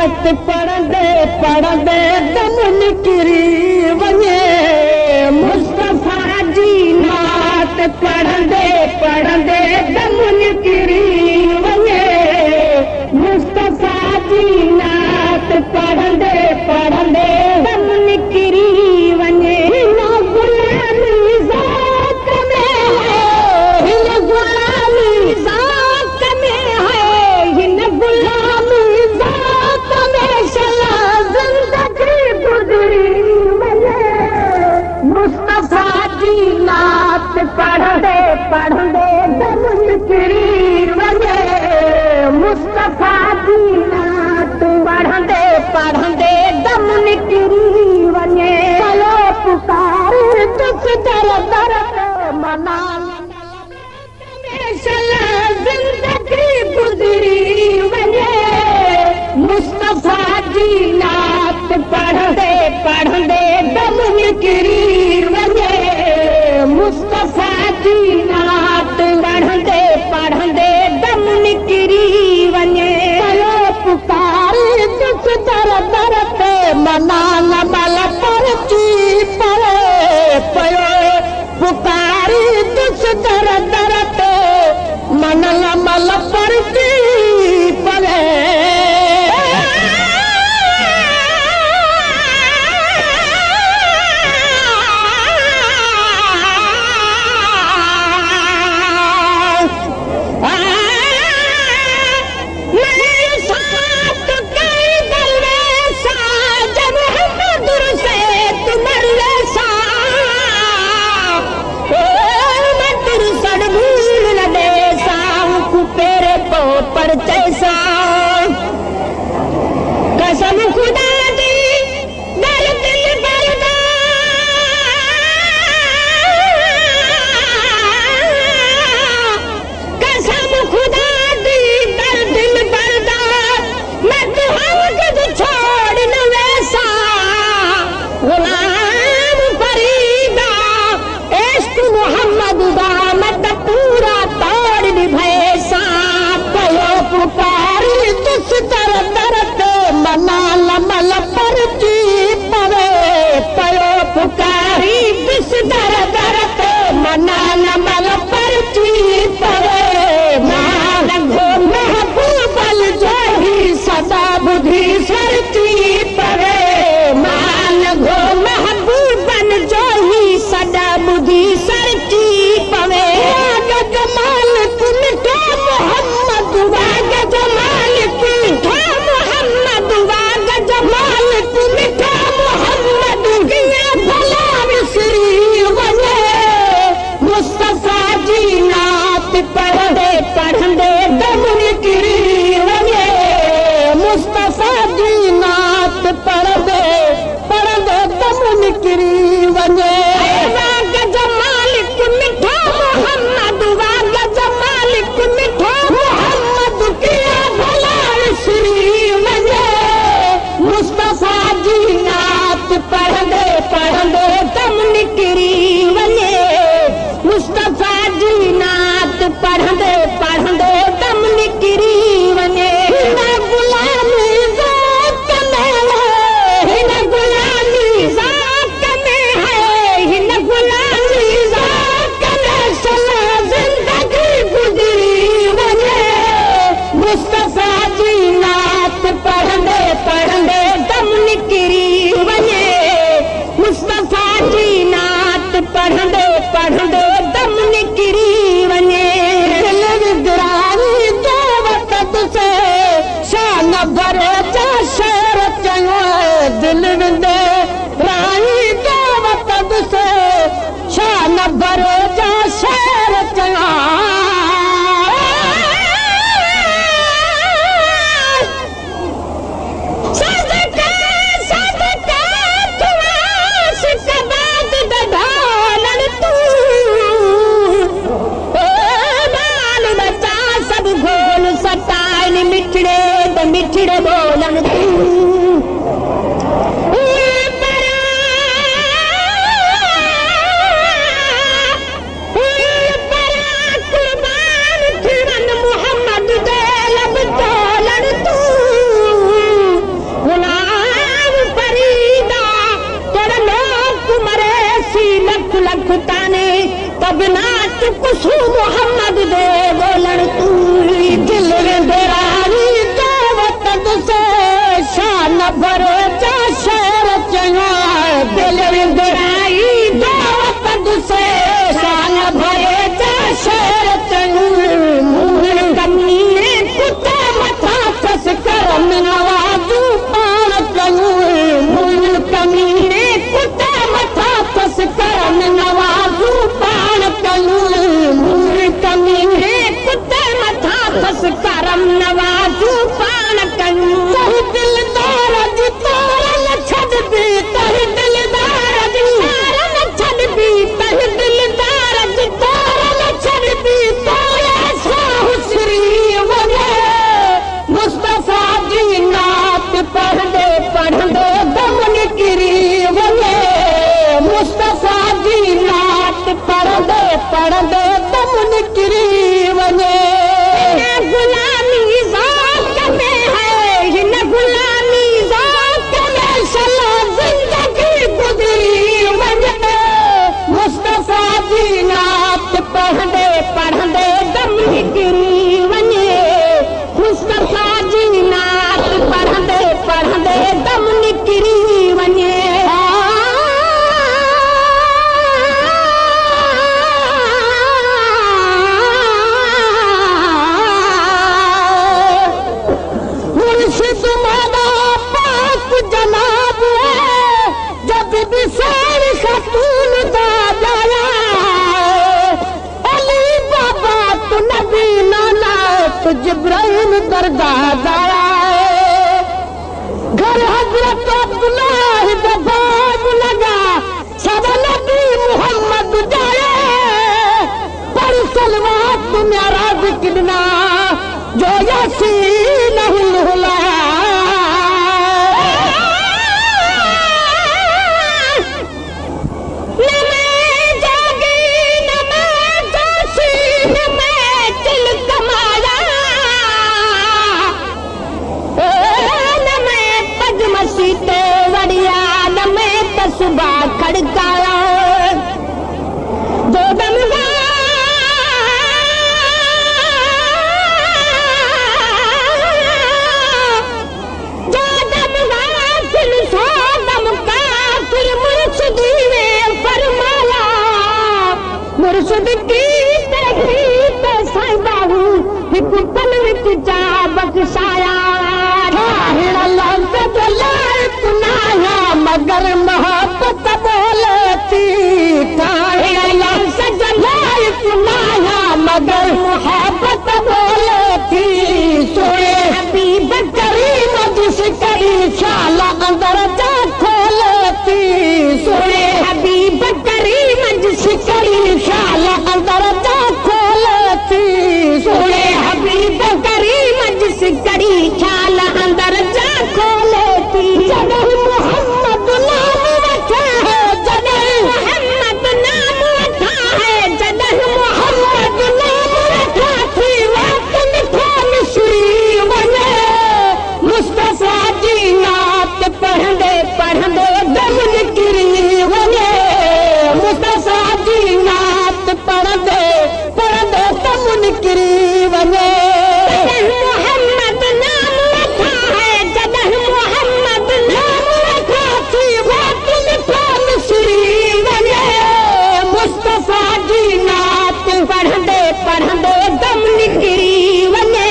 नात पढ़ंदे पढ़ंदे दम निकिरी वञे मुस्तफा जी नात पढ़ंदे पढ़ंदे दम निकिरी वञे मुस्तफा जी नात पढ़ंदे पढ़ंदे दम निकिरी वञे हिन गुलामी ज़ात में है हिन गुलामी ज़ात में है हिन गुलामी ज़ात में शला ज़िंदगी गुज़री वञे मुस्तफा जी नात पढ़ंदे पढ़ंदे दम निकिरी वञे मुस्तफा जी नात पढ़ंदे पढ़ंदे दम निकिरी वञे चलो पुकार तुस दर दर मना शला ज़िंदगी गुज़री वञे मुस्तफा जी नात पढ़ंदे पढ़ंदे दम निकिरी वञे मुस्तफा जी नात पढ़ंदे पढ़ंदे दम निकिरी वञे चलो पुकार तुस दर दर ते मना न मल परची परे पयो पुकार तुस दर दर ते मन न मल परची परे पर जैसा कसम खुदा दी दर दिल बरदा कसम खुदा दी दर दिल बरदा मैं तुहंग छोड़ न वैसा गुलाम फरीदा इश्क मोहम्मद दा मत पूरा तोड़ निभैसा पुकारी तुस दर दर ते मना लमल परची पवे पयो पुकारी तुस दर दर ते मना लमल परची पवे माल घो महबूबल जोही सदा बुधी सरची पवे माल घो महबूबन जोही सदा बुधी सरची पवे जमाल मिठा मोहम्मद वाग जमाल मिठा मोहम्मद वाग जमाल मिठा मोहम्मद किया भला विसरी वञे मुस्तफा जी नात पढ़ंदे पढ़ंदे दम निकिरी वञे मुस्तफा जी नात पढ़ंदे पढ़ंदे दम निकिरी वञे वाग जमाल मिठा मोहम्मद वाग जमाल मिठा मोहम्मद किया भला विसरी वञे मुस्तफा जी नात पढ़ंदे पढ़ंदे दम निकिरी वञे मुस्तफा जी नात पढ़ंदे पढ़ंदे दम निकिरी वञे हिन गुलामी ज़ात में है हिन गुलामी ज़ात में है हिन गुलामी ज़ात में शला ज़िंदगी गुज़री वञे मुस्तफा जी नात पढ़ंदे पढ़ंदे दम निकिरी वञे मुस्तफा जी नात पढ़ंदे पढ़ंदे दम निकिरी वञे दिल विदरानी दावत तुसे शान भरे जा शेर चयो दिल विदरानी दावत तुसे शान भरे जा शेर चयो मिठड़े बोलन तू कुर्बान थिवन मोहम्मद दे लब तोलन तू करम नवाजू पान कयूं तही दिलदार जी तारा न छॾबी तही दिलदार जी तारा न छॾबी तही दिलदार जी तारा न छॾबी तोरे सां हुसरी वञे मुस्तफा जी नात पढ़ंदे पढ़ंदे दम निकिरी वञे मुस्तफा जी नात पढ़ंदे पढ़ंदे दम निकिरी वञे गुलामी ज़ौक़ में है हिन गुलामी ज़ौक़ में सला ज़िंदगी गुज़री वञे मुस्तफा जी नात पढ़ंदे पढ़ंदे दम निकिरी वञे मुस्तफा जी नात पढ़ंदे पढ़ंदे दम निकिरी वञे मुर्शिद माना पाक जनाब जब भी सैर खतून दा जाया अली बाबा तू नबी नाना तू जिब्राइल दरगाह जाया घर हजरत अब्दुल्लाह दा बाब लगा सब नबी मुहम्मद जाया पर सलवात तू मेरा जिक्र जो यासीन हुला सुबह खड़काया जो दम फिर सो दम का फिर मुर्शिदी ने फरमाया मुर्शिद की तहरीक साईं बाबू हिक पल विच जा बख्शाया मगर मोहब्बत बोलती मगर मोहब्बत बोलती सोए हबीब करीम जिस करी शाल अंदर जा खोलती सोए हबीब करीम जिस करी शाल अंदर जा खोलती सोए हबीब करीम जिस करी शाल अंदर जा खोलती मोहम्मद नाम रखा है जदह मोहम्मद नाम रखा है जदह मोहम्मद नाम रखा थी वक्त मिठा मिश्री वने मुस्तफा जी नात पढ़ंदे पढ़ंदे दम निकिरी वने मुस्तफा जी नात पढ़ंदे पढ़ंदे दम निकिरी वने मोहम्मद नाम रखा है जदह मोहम्मद नाम रखा थी वक्त मिठा मिश्री वने मुस्तफा जी नात पढ़ंदे पढ़ंदे दम निकिरी वने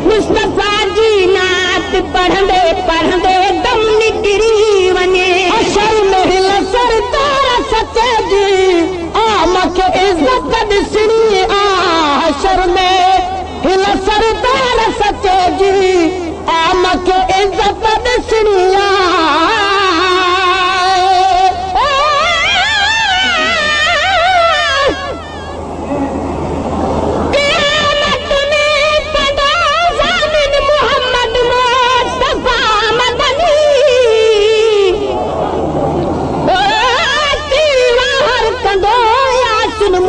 मुस्तफा जी नात पढ़ंदे पढ़ंदे दम निकिरी वने अशर में हिल सरदार सचे जी आमक इज्जत ॾिसणी अशर में हिल सरदार सचे जी आमक इज्जत ॾिसणी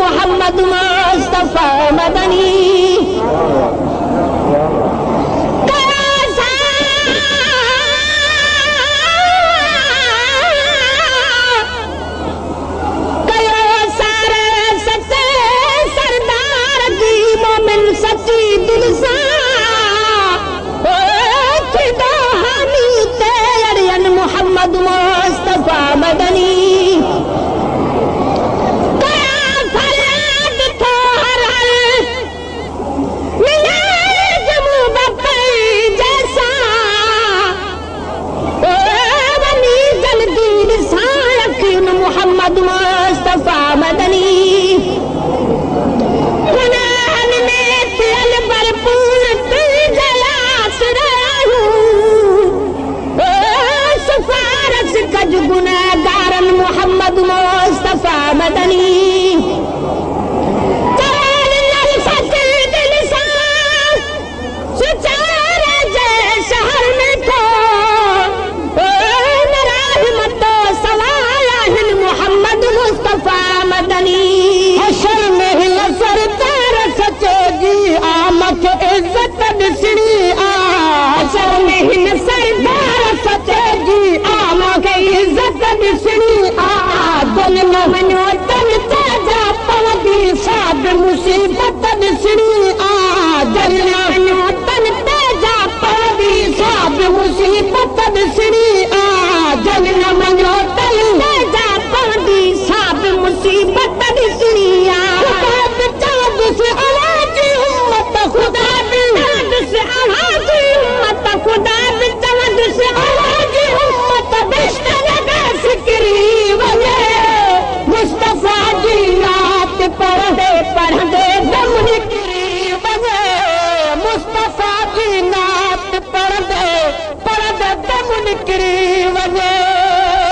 मोहम्मद मुस्तफा मदनी सरदार जी मोमिन सच्ची दिल सा मोहम्मद मुस्तफा मदनी मोहम्मद मुस्तफा मदनी गुनाहन में थियल भरपूर मुसीबत ॾिसणी आ जलिया तन तेजा पवंदी साब मुसीबत ॾिसणी आ जलिया मञो तन तेजा पवंदी साब मुसीबत ॾिसणी आ खुदा बि चवंदुसि आवाज़ उम्मत खुदा बि चवंदुसि आवाज़ उम्मत बिस्तर में फिक्री वञे मुस्तफा जी रात पढ़ंदे पढ़ंदे दम निकिरी वञे मुस्तफा जी रात पढ़ंदे पढ़ंदे दम निकिरी वञे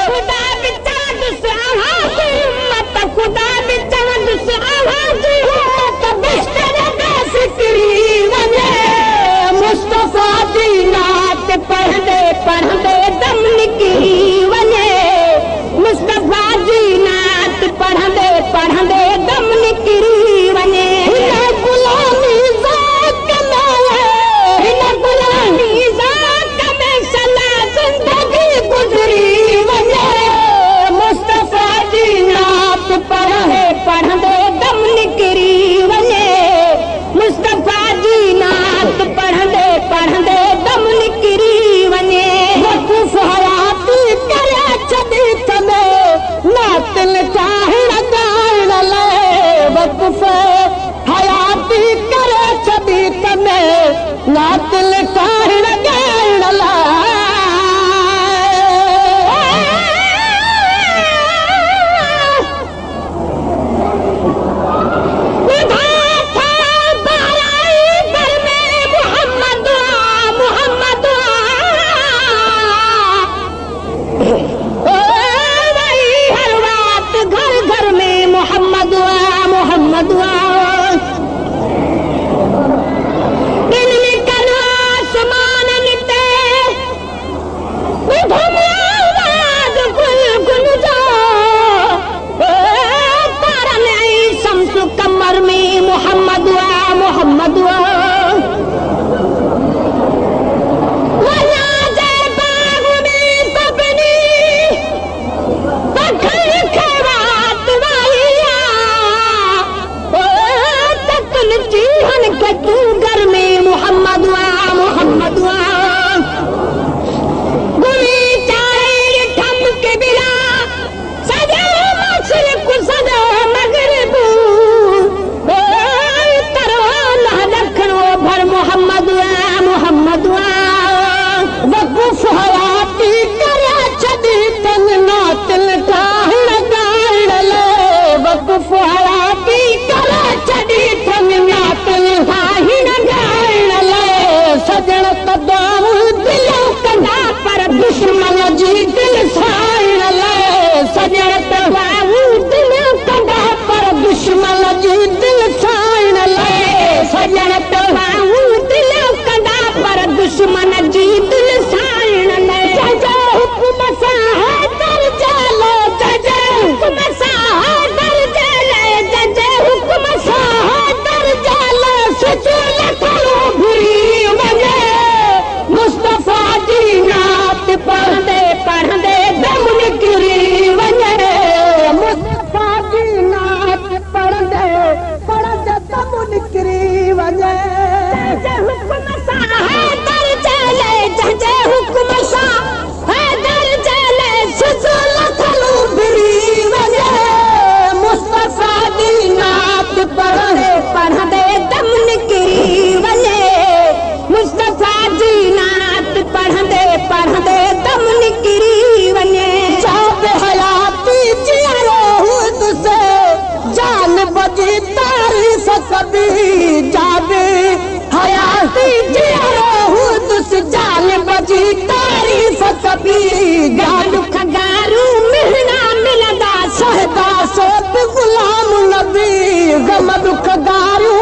खुदा बि चवंदुसि आवाज़ उम्मत खुदा बि चवंदुसि आवाज़ उम्मत बिस्तर में फिक्री वञे मुस्तफा जी रात पढ़ंदे पढ़ंदे दम निकिरी वञे मुस्तफा जी रात पढ़ंदे पढ़ंदे दम निकिरी वञे हिन गुलामी ज़ात में सला ज़िंदगी गुज़री वञे मुस्तफा जी रात पढ़ंदे पढ़ंदे दम निकिरी वञे मुस्तफा जी नात पढ़ंदे पढ़ंदे दम निकिरी वञे वक़ुफ़ हयाती करे छॾी तने नातिल चाहण ॻाइण लाइ वक़ुफ़ हयाती करे छॾी तने नातिल चाहण ॻाइण लाइ गुलाम नबी गम दुख दारू